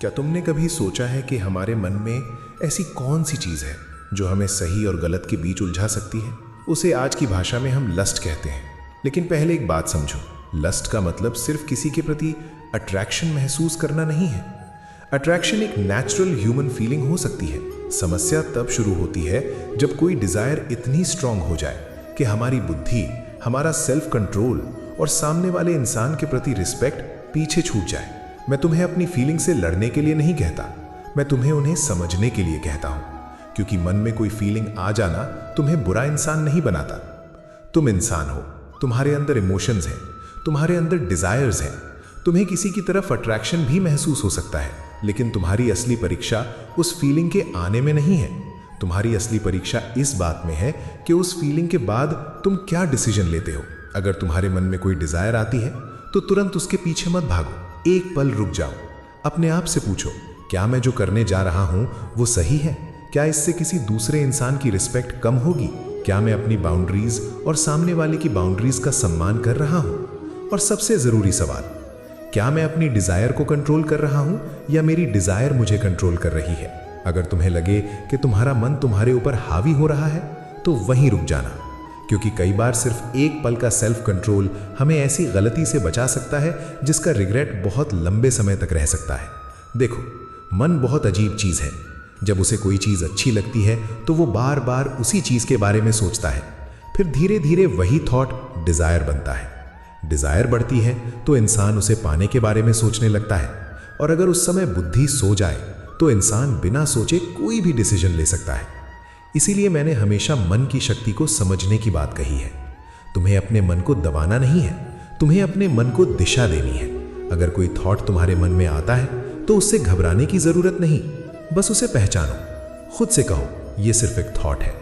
क्या तुमने कभी सोचा है कि हमारे मन में ऐसी कौन सी चीज़ है जो हमें सही और गलत के बीच उलझा सकती है? उसे आज की भाषा में हम लस्ट कहते हैं। लेकिन पहले एक बात समझो, लस्ट का मतलब सिर्फ किसी के प्रति अट्रैक्शन महसूस करना नहीं है। अट्रैक्शन एक नेचुरल ह्यूमन फीलिंग हो सकती है। समस्या तब शुरू होती है जब कोई डिजायर इतनी स्ट्रांग हो जाए कि हमारी बुद्धि, हमारा सेल्फ कंट्रोल और सामने वाले इंसान के प्रति रिस्पेक्ट पीछे छूट जाए। मैं तुम्हें अपनी फीलिंग से लड़ने के लिए नहीं कहता, मैं तुम्हें उन्हें समझने के लिए कहता हूं। क्योंकि मन में कोई फीलिंग आ जाना तुम्हें बुरा इंसान नहीं बनाता। तुम इंसान हो, तुम्हारे अंदर इमोशंस हैं, तुम्हारे अंदर डिजायर्स हैं। तुम्हें किसी की तरफ अट्रैक्शन भी महसूस हो सकता है, लेकिन तुम्हारी असली परीक्षा उस फीलिंग के आने में नहीं है। तुम्हारी असली परीक्षा इस बात में है कि उस फीलिंग के बाद तुम क्या डिसीजन लेते हो। अगर तुम्हारे मन में कोई डिजायर आती है तो तुरंत उसके पीछे मत भागो, एक पल रुक जाओ। अपने आप से पूछो, क्या मैं जो करने जा रहा हूं वो सही है? क्या इससे किसी दूसरे इंसान की रिस्पेक्ट कम होगी? क्या मैं अपनी बाउंड्रीज और सामने वाले की बाउंड्रीज का सम्मान कर रहा हूं? और सबसे जरूरी सवाल, क्या मैं अपनी डिजायर को कंट्रोल कर रहा हूं या मेरी डिजायर मुझे कंट्रोल कर रही है? अगर तुम्हें लगे कि तुम्हारा मन तुम्हारे ऊपर हावी हो रहा है तो वहीं रुक जाना, क्योंकि कई बार सिर्फ एक पल का सेल्फ कंट्रोल हमें ऐसी गलती से बचा सकता है जिसका रिग्रेट बहुत लंबे समय तक रह सकता है। देखो, मन बहुत अजीब चीज है। जब उसे कोई चीज अच्छी लगती है तो वो बार बार उसी चीज के बारे में सोचता है। फिर धीरे धीरे वही थॉट डिजायर बनता है। डिजायर बढ़ती है तो इंसान उसे पाने के बारे में सोचने लगता है, और अगर उस समय बुद्धि सो जाए तो इंसान बिना सोचे कोई भी डिसीजन ले सकता है। इसीलिए मैंने हमेशा मन की शक्ति को समझने की बात कही है। तुम्हें अपने मन को दबाना नहीं है, तुम्हें अपने मन को दिशा देनी है। अगर कोई थॉट तुम्हारे मन में आता है तो उससे घबराने की जरूरत नहीं, बस उसे पहचानो। खुद से कहो, यह सिर्फ एक थॉट है,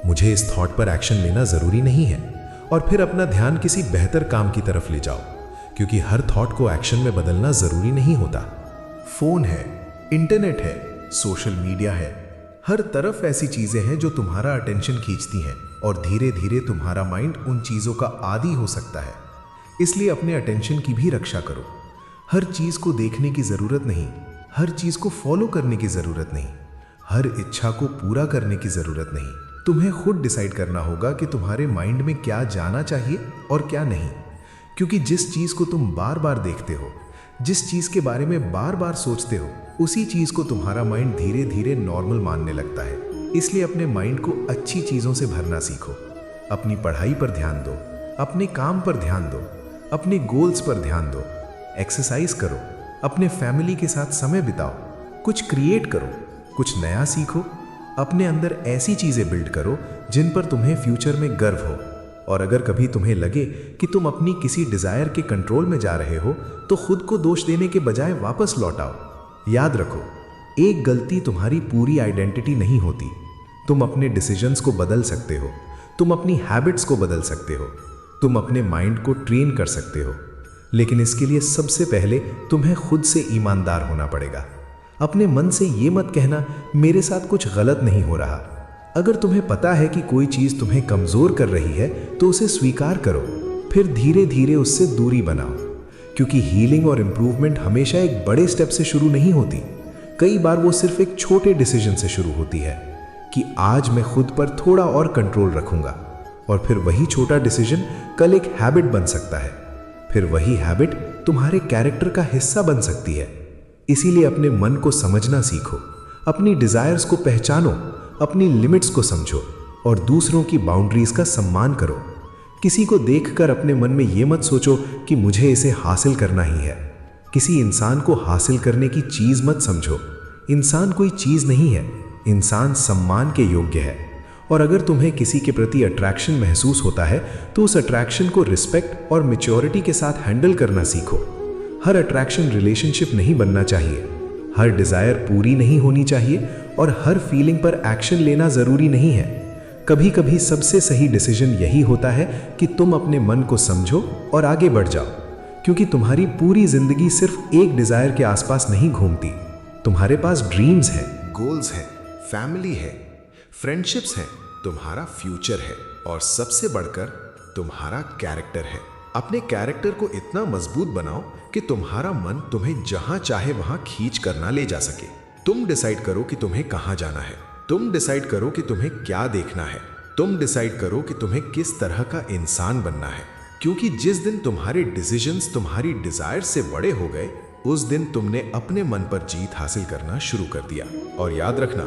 मुझे इस थॉट पर एक्शन लेना जरूरी नहीं है। और फिर अपना ध्यान किसी बेहतर काम की तरफ ले जाओ, क्योंकि हर थॉट को एक्शन में बदलना जरूरी नहीं होता। फोन है, इंटरनेट है, सोशल मीडिया है, हर तरफ ऐसी चीजें हैं जो तुम्हारा अटेंशन खींचती हैं, और धीरे धीरे तुम्हारा माइंड उन चीजों का आदी हो सकता है। इसलिए अपने अटेंशन की भी रक्षा करो। हर चीज को देखने की जरूरत नहीं, हर चीज को फॉलो करने की जरूरत नहीं, हर इच्छा को पूरा करने की जरूरत नहीं। तुम्हें खुद डिसाइड करना होगा कि तुम्हारे माइंड में क्या जाना चाहिए और क्या नहीं। क्योंकि जिस चीज को तुम बार बार देखते हो, जिस चीज के बारे में बार बार सोचते हो, उसी चीज को तुम्हारा माइंड धीरे धीरे नॉर्मल मानने लगता है। इसलिए अपने माइंड को अच्छी चीजों से भरना सीखो। अपनी पढ़ाई पर ध्यान दो, अपने काम पर ध्यान दो, अपने गोल्स पर ध्यान दो, एक्सरसाइज करो, अपने फैमिली के साथ समय बिताओ, कुछ क्रिएट करो, कुछ नया सीखो। अपने अंदर ऐसी चीजें बिल्ड करो जिन पर तुम्हें फ्यूचर में गर्व हो। और अगर कभी तुम्हें लगे कि तुम अपनी किसी डिजायर के कंट्रोल में जा रहे हो तो खुद को दोष देने के बजाय वापस लौट आओ। याद रखो, एक गलती तुम्हारी पूरी आइडेंटिटी नहीं होती। तुम अपने डिसीजंस को बदल सकते हो, तुम अपनी हैबिट्स को बदल सकते हो, तुम अपने माइंड को ट्रेन कर सकते हो। लेकिन इसके लिए सबसे पहले तुम्हें खुद से ईमानदार होना पड़ेगा। अपने मन से ये मत कहना, मेरे साथ कुछ गलत नहीं हो रहा। अगर तुम्हें पता है कि कोई चीज तुम्हें कमजोर कर रही है तो उसे स्वीकार करो, फिर धीरे धीरे उससे दूरी बनाओ। क्योंकि हीलिंग और इंप्रूवमेंट हमेशा एक बड़े स्टेप से शुरू नहीं होती। कई बार वो सिर्फ एक छोटे डिसीजन से शुरू होती है कि आज मैं खुद पर थोड़ा और कंट्रोल रखूंगा। और फिर वही छोटा डिसीजन कल एक हैबिट बन सकता है, फिर वही हैबिट तुम्हारे कैरेक्टर का हिस्सा बन सकती है। इसीलिए अपने मन को समझना सीखो, अपनी डिजायर्स को पहचानो, अपनी लिमिट्स को समझो और दूसरों की बाउंड्रीज का सम्मान करो। किसी को देखकर अपने मन में ये मत सोचो कि मुझे इसे हासिल करना ही है। किसी इंसान को हासिल करने की चीज मत समझो। इंसान कोई चीज नहीं है, इंसान सम्मान के योग्य है। और अगर तुम्हें किसी के प्रति अट्रैक्शन महसूस होता है तो उस अट्रैक्शन को रिस्पेक्ट और मैच्योरिटी के साथ हैंडल करना सीखो। हर अट्रैक्शन रिलेशनशिप नहीं बनना चाहिए, हर डिजायर पूरी नहीं होनी चाहिए और हर फीलिंग पर एक्शन लेना जरूरी नहीं है। कभी कभी सबसे सही डिसीजन यही होता है कि तुम अपने मन को समझो और आगे बढ़ जाओ। क्योंकि तुम्हारी पूरी जिंदगी सिर्फ एक डिजायर के आसपास नहीं घूमती। तुम्हारे पास ड्रीम्स हैं, गोल्स हैं, फैमिली है, फ्रेंडशिप्स हैं, तुम्हारा फ्यूचर है और सबसे बढ़कर तुम्हारा कैरेक्टर है। अपने कैरेक्टर को इतना मजबूत बनाओ कि तुम्हारा मन तुम्हें जहां चाहे वहां खींच कर ना ले जा सके। तुम डिसाइड करो कि तुम्हें कहां जाना है, तुम डिसाइड करो कि तुम्हें क्या देखना है, तुम डिसाइड करो कि तुम्हें किस तरह का इंसान बनना है। क्योंकि जिस दिन तुम्हारे डिसीजंस तुम्हारी डिजायर से बड़े हो गए, उस दिन तुमने अपने मन पर जीत हासिल करना शुरू कर दिया। और याद रखना,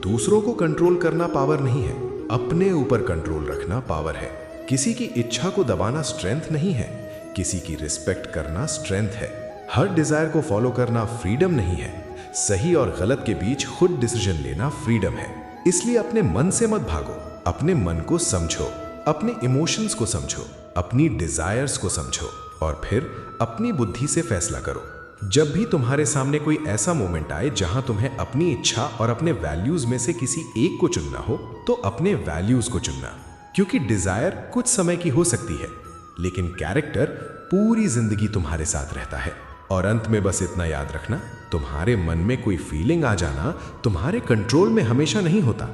दूसरों को कंट्रोल करना पावर नहीं है, अपने ऊपर कंट्रोल रखना पावर है। किसी की इच्छा को दबाना स्ट्रेंथ नहीं है, किसी की रिस्पेक्ट करना स्ट्रेंथ है। हर डिजायर को फॉलो करना फ्रीडम नहीं है, सही और गलत के बीच खुद डिसीजन लेना फ्रीडम है। इसलिए अपने मन से मत भागो, अपने मन को समझो, अपने इमोशंस को समझो, अपनी डिजायर्स को समझो और फिर अपनी बुद्धि से फैसला करो। जब भी तुम्हारे सामने कोई ऐसा मोमेंट आए जहां तुम्हें अपनी इच्छा और अपने वैल्यूज में से किसी एक को चुनना हो, तो अपने वैल्यूज को चुनना। क्योंकि डिजायर कुछ समय की हो सकती है, लेकिन कैरेक्टर पूरी जिंदगी तुम्हारे साथ रहता है। और अंत में बस इतना याद रखना, तुम्हारे मन में कोई फीलिंग आ जाना तुम्हारे कंट्रोल में हमेशा नहीं होता,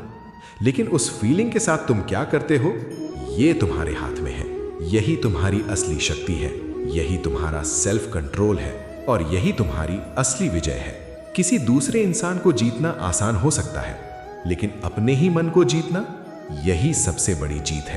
लेकिन उस फीलिंग के साथ तुम क्या करते हो, ये तुम्हारे हाथ में है। यही तुम्हारी असली शक्ति है, यही तुम्हारा सेल्फ कंट्रोल है और यही तुम्हारी असली विजय है। किसी दूसरे इंसान को जीतना आसान हो सकता है, लेकिन अपने ही मन को जीतना, यही सबसे बड़ी जीत है।